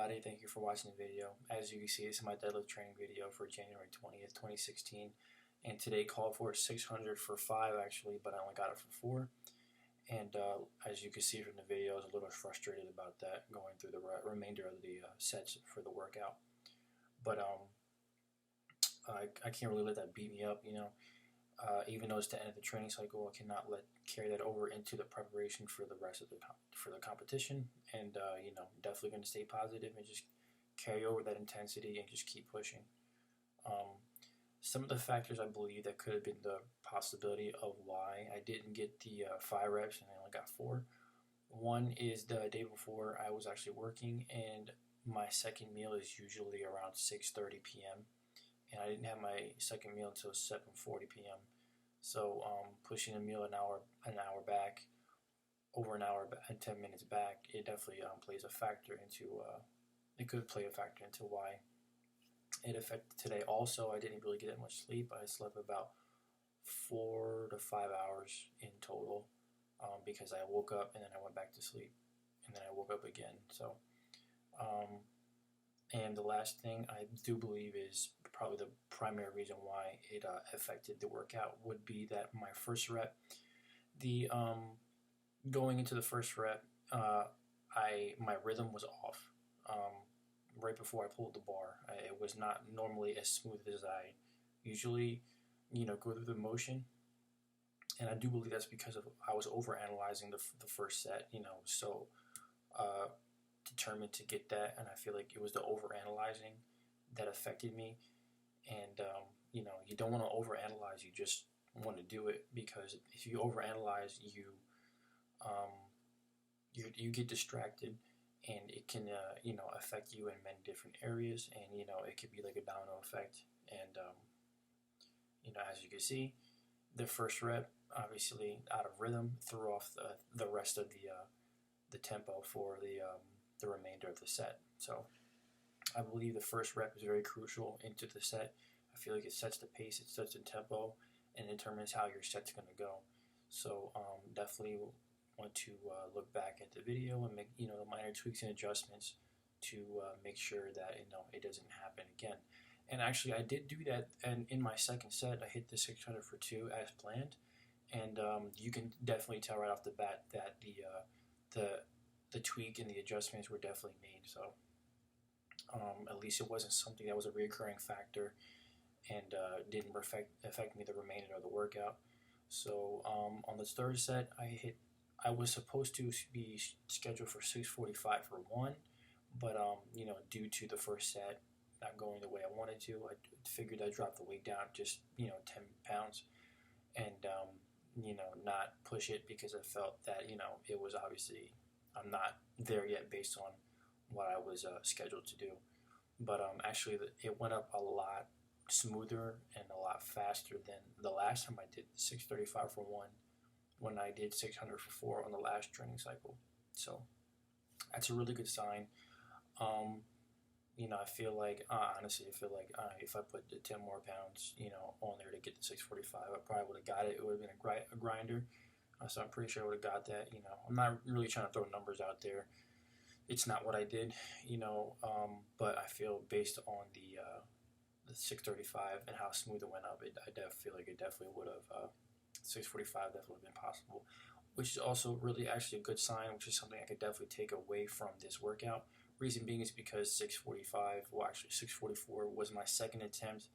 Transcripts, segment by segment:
everybody, thank you for watching the video. As you can see, this is my deadlift training video for January 20th, 2016. And today called for 600 for 5 actually, but I only got it for 4. And as you can see from the video, I was a little frustrated about that, going through the remainder of the sets for the workout. But I can't really let that beat me up, even though it's the end of the training cycle. I cannot carry that over into the preparation for the rest of the competition, and definitely going to stay positive and just carry over that intensity and just keep pushing. Some of the factors I believe that could have been the possibility of why I didn't get the 5 reps and I only got 4. One is the day before I was actually working, and my second meal is usually around 6:30 p.m. and I didn't have my second meal until 7:40 p.m. So pushing a meal an hour back, over an hour and 10 minutes back, it definitely plays a factor into. It could play a factor into why it affected today. Also, I didn't really get that much sleep. I slept about 4 to 5 hours in total because I woke up and then I went back to sleep, and then I woke up again. So. And the last thing I do believe is probably the primary reason why it affected the workout would be that my first rep, going into the first rep, my rhythm was off. Right before I pulled the bar, it was not normally as smooth as I usually, go through the motion. And I do believe that's because I was overanalyzing the first set, so determined to get that, and I feel like it was the overanalyzing that affected me. And you don't want to overanalyze, you just want to do it, because if you overanalyze, you get distracted, and it can affect you in many different areas, and it could be like a domino effect. And as you can see, the first rep, obviously out of rhythm, threw off the rest of the tempo for the remainder of the set. So I believe the first rep is very crucial into the set. I feel like it sets the pace, it sets the tempo, and determines how your set's going to go. So definitely want to look back at the video and make the minor tweaks and adjustments to make sure that it doesn't happen again. And actually, I did do that, and in my second set, I hit the 600 for 2 as planned. And you can definitely tell right off the bat that the tweak and the adjustments were definitely made. So at least it wasn't something that was a recurring factor and didn't affect me the remainder of the workout. So on the third set, I was supposed to be scheduled for 6:45 for 1, but due to the first set not going the way I wanted to, I figured I'd drop the weight down just 10 pounds and not push it, because I felt that it was obviously, I'm not there yet based on what I was scheduled to do. But actually, it went up a lot smoother and a lot faster than the last time I did 6:35 for 1, when I did 600 for 4 on the last training cycle. So that's a really good sign. I feel like, honestly, if I put the 10 more pounds, on there to get the 645, I probably would have got it. It would have been a grinder. So I'm pretty sure I would have got that. I'm not really trying to throw numbers out there. It's not what I did, but I feel based on the 635 and how smooth it went up, I feel like it definitely would have, 645 definitely would have been possible, which is also really actually a good sign, which is something I could definitely take away from this workout. Reason being is because 644 was my second attempt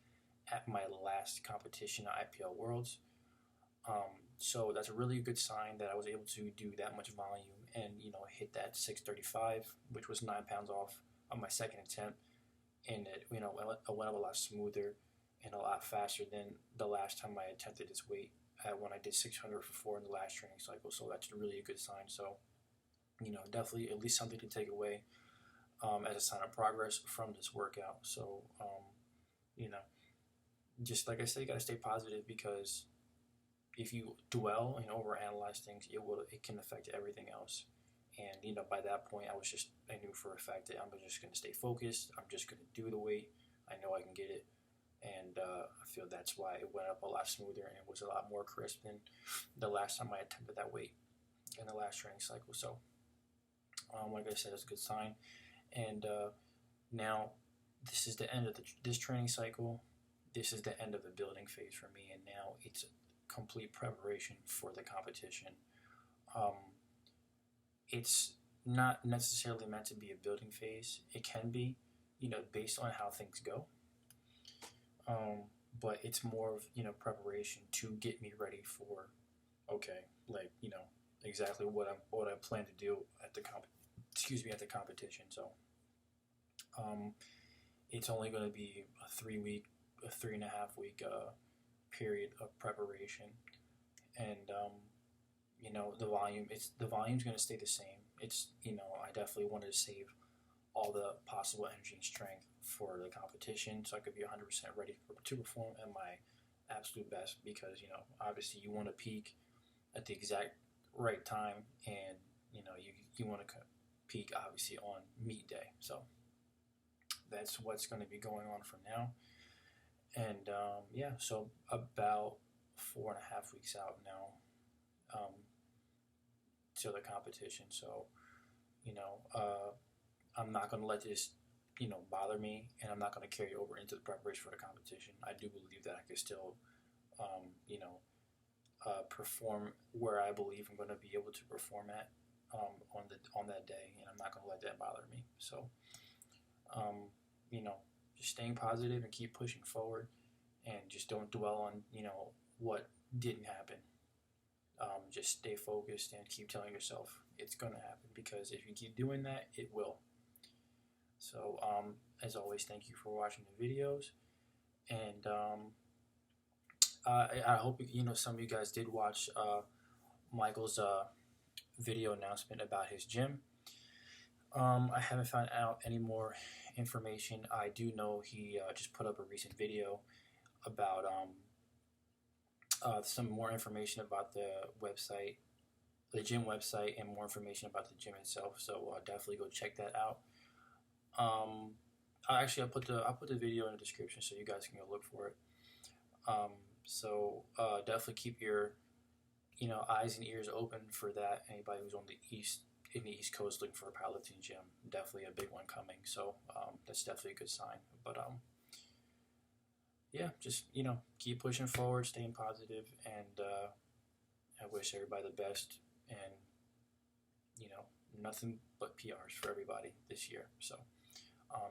at my last competition at IPL Worlds. So that's a really good sign that I was able to do that much volume and hit that 635, which was 9 pounds off on my second attempt, and it went up a lot smoother and a lot faster than the last time I attempted this weight when I did 600 for 4 in the last training cycle. So that's really a good sign. So definitely at least something to take away as a sign of progress from this workout. So just like I said, you got to stay positive, because if you dwell and overanalyze things, it can affect everything else. And by that point, I knew for a fact that I'm just going to stay focused. I'm just going to do the weight. I know I can get it, and I feel that's why it went up a lot smoother and it was a lot more crisp than the last time I attempted that weight in the last training cycle. So like I said, it's a good sign. And Now, this is the end of this training cycle. This is the end of the building phase for me, and now it's complete preparation for the competition. Um, it's not necessarily meant to be a building phase. It can be, based on how things go. But it's more of preparation to get me ready for, okay, like exactly what I plan to do at the at the competition. So it's only going to be a 3.5 week period of preparation, and the volume's going to stay the same. It's I definitely wanted to save all the possible energy and strength for the competition, so I could be 100% ready to perform at my absolute best. Because obviously you want to peak at the exact right time, and you want to peak obviously on meet day. So that's what's going to be going on from now. And yeah, so about 4.5 weeks out now, till the competition. So I'm not going to let this bother me, and I'm not going to carry over into the preparation for the competition. I do believe that I can still um, you know perform where I believe I'm going to be able to perform at on that day, and I'm not going to let that bother me. So um, you know, just staying positive and keep pushing forward, and just don't dwell on what didn't happen. Just stay focused and keep telling yourself it's going to happen, because if you keep doing that, it will. So as always, thank you for watching the videos, and I hope some of you guys did watch Michael's video announcement about his gym. I haven't found out any more information. I do know he just put up a recent video about some more information about the gym website, and more information about the gym itself. So definitely go check that out. I'll put the video in the description so you guys can go look for it. So definitely keep your eyes and ears open for that. Anybody who's in the East Coast looking for a powerlifting gym, definitely a big one coming. So that's definitely a good sign. But yeah, just keep pushing forward, staying positive, and I wish everybody the best. And nothing but PRs for everybody this year. So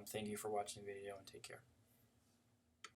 thank you for watching the video, and take care.